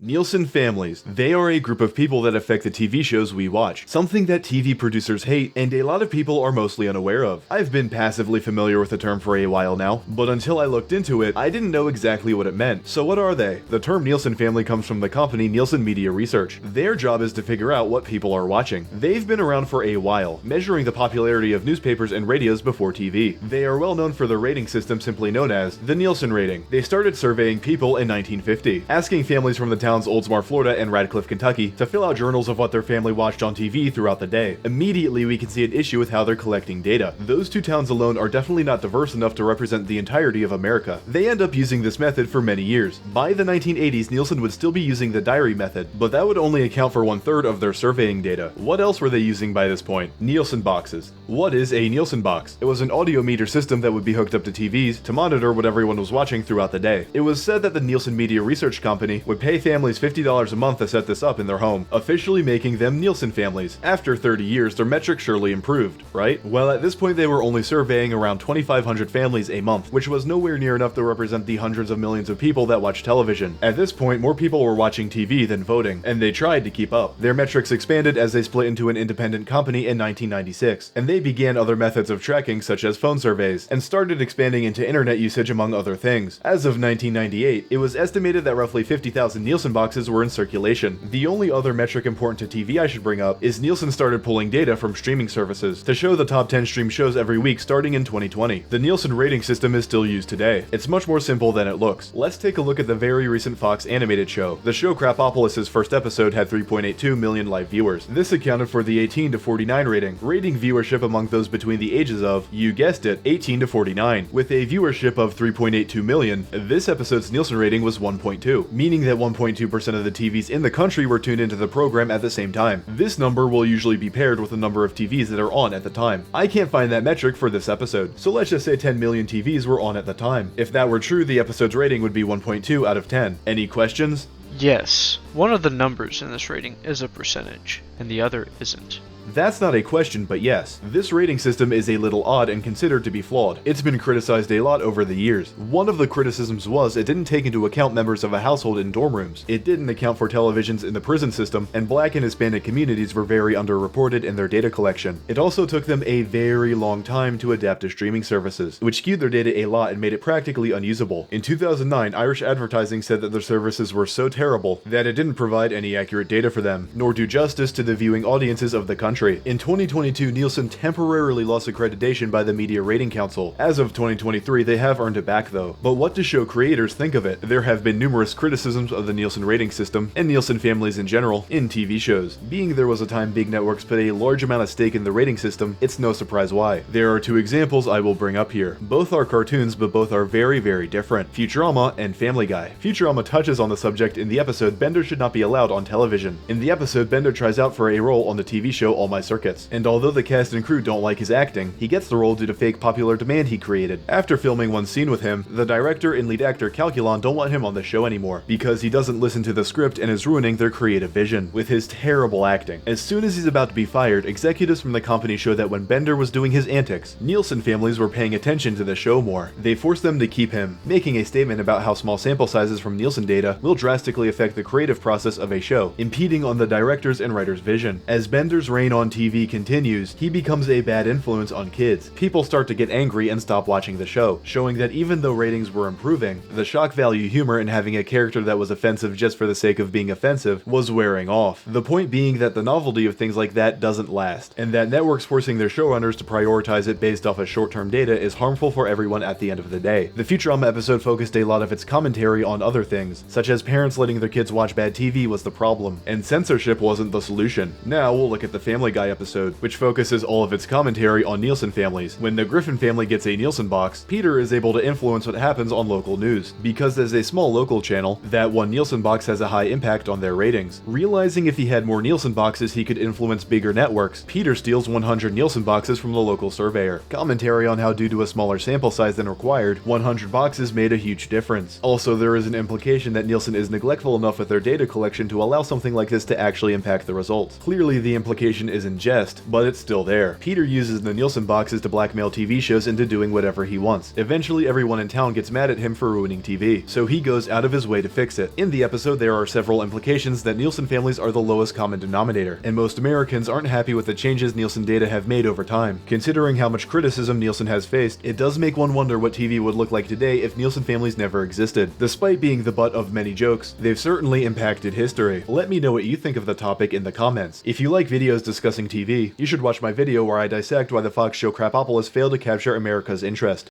Nielsen Families. They are a group of people that affect the TV shows we watch, something that TV producers hate and a lot of people are mostly unaware of. I've been passively familiar with the term for a while now, but until I looked into it, I didn't know exactly what it meant. So what are they? The term Nielsen family comes from the company Nielsen Media Research. Their job is to figure out what people are watching. They've been around for a while, measuring the popularity of newspapers and radios before TV. They are well known for their rating system simply known as the Nielsen rating. They started surveying people in 1950, asking families from the towns Oldsmar, Florida and Radcliffe, Kentucky to fill out journals of what their family watched on TV throughout the day. Immediately we can see an issue with how they're collecting data. Those two towns alone are definitely not diverse enough to represent the entirety of America. They end up using this method for many years. By the 1980s, Nielsen would still be using the diary method, but that would only account for 1/3 of their surveying data. What else were they using by this point? Nielsen boxes. What is a Nielsen box? It was an audiometer system that would be hooked up to TVs to monitor what everyone was watching throughout the day. It was said that the Nielsen Media Research Company would pay families $50 a month to set this up in their home, officially making them Nielsen families. After 30 years, their metrics surely improved, right? Well, at this point they were only surveying around 2,500 families a month, which was nowhere near enough to represent the hundreds of millions of people that watch television. At this point, more people were watching TV than voting, and they tried to keep up. Their metrics expanded as they split into an independent company in 1996, and they began other methods of tracking such as phone surveys, and started expanding into internet usage among other things. As of 1998, it was estimated that roughly 50,000 Nielsen boxes were in circulation. The only other metric important to TV I should bring up is Nielsen started pulling data from streaming services to show the top 10 streamed shows every week starting in 2020. The Nielsen rating system is still used today. It's much more simple than it looks. Let's take a look at the very recent Fox animated show. The show Crapopolis' first episode had 3.82 million live viewers. This accounted for the 18 to 49 rating, rating viewership among those between the ages of, you guessed it, 18 to 49. With a viewership of 3.82 million, this episode's Nielsen rating was 1.2, meaning that 1.2% of the TVs in the country were tuned into the program at the same time. This number will usually be paired with the number of TVs that are on at the time. I can't find that metric for this episode, so let's just say 10 million TVs were on at the time. If that were true, the episode's rating would be 1.2 out of 10. Any questions? Yes, one of the numbers in this rating is a percentage, and the other isn't. That's not a question, but yes. This rating system is a little odd and considered to be flawed. It's been criticized a lot over the years. One of the criticisms was it didn't take into account members of a household in dorm rooms. It didn't account for televisions in the prison system, and Black and Hispanic communities were very underreported in their data collection. It also took them a very long time to adapt to streaming services, which skewed their data a lot and made it practically unusable. In 2009, Irish Advertising said that their services were so terrible that it didn't provide any accurate data for them, nor do justice to the viewing audiences of the country. In 2022, Nielsen temporarily lost accreditation by the Media Rating Council. As of 2023, they have earned it back though. But what do show creators think of it? There have been numerous criticisms of the Nielsen rating system, and Nielsen families in general, in TV shows. Being there was a time big networks put a large amount of stake in the rating system, it's no surprise why. There are two examples I will bring up here. Both are cartoons, but both are very, very different. Futurama and Family Guy. Futurama touches on the subject in the episode Bender should not be allowed on television. In the episode, Bender tries out for a role on the TV show All My Circuits, and although the cast and crew don't like his acting, he gets the role due to fake popular demand he created. After filming one scene with him, the director and lead actor Calculon don't want him on the show anymore, because he doesn't listen to the script and is ruining their creative vision with his terrible acting. As soon as he's about to be fired, executives from the company show that when Bender was doing his antics, Nielsen families were paying attention to the show more. They forced them to keep him, making a statement about how small sample sizes from Nielsen data will drastically affect the creative process of a show, impeding on the director's and writer's vision. As Bender's reign on TV continues, he becomes a bad influence on kids. People start to get angry and stop watching the show, showing that even though ratings were improving, the shock value humor in having a character that was offensive just for the sake of being offensive was wearing off. The point being that the novelty of things like that doesn't last, and that networks forcing their showrunners to prioritize it based off of short-term data is harmful for everyone at the end of the day. The Futurama episode focused a lot of its commentary on other things, such as parents letting their kids watch bad TV was the problem, and censorship wasn't the solution. Now we'll look at the Family Guy episode, which focuses all of its commentary on Nielsen families. When the Griffin family gets a Nielsen box, Peter is able to influence what happens on local news. Because as a small local channel, that one Nielsen box has a high impact on their ratings. Realizing if he had more Nielsen boxes he could influence bigger networks, Peter steals 100 Nielsen boxes from the local surveyor. Commentary on how due to a smaller sample size than required, 100 boxes made a huge difference. Also, there is an implication that Nielsen is neglectful enough with their data collection to allow something like this to actually impact the results. Clearly, the implication television is in jest, but it's still there. Peter uses the Nielsen boxes to blackmail TV shows into doing whatever he wants. Eventually, everyone in town gets mad at him for ruining TV, so he goes out of his way to fix it. In the episode, there are several implications that Nielsen families are the lowest common denominator, and most Americans aren't happy with the changes Nielsen data have made over time. Considering how much criticism Nielsen has faced, it does make one wonder what TV would look like today if Nielsen families never existed. Despite being the butt of many jokes, they've certainly impacted history. Let me know what you think of the topic in the comments. If you like videos discussing TV, you should watch my video where I dissect why the Fox show Crapopolis failed to capture America's interest.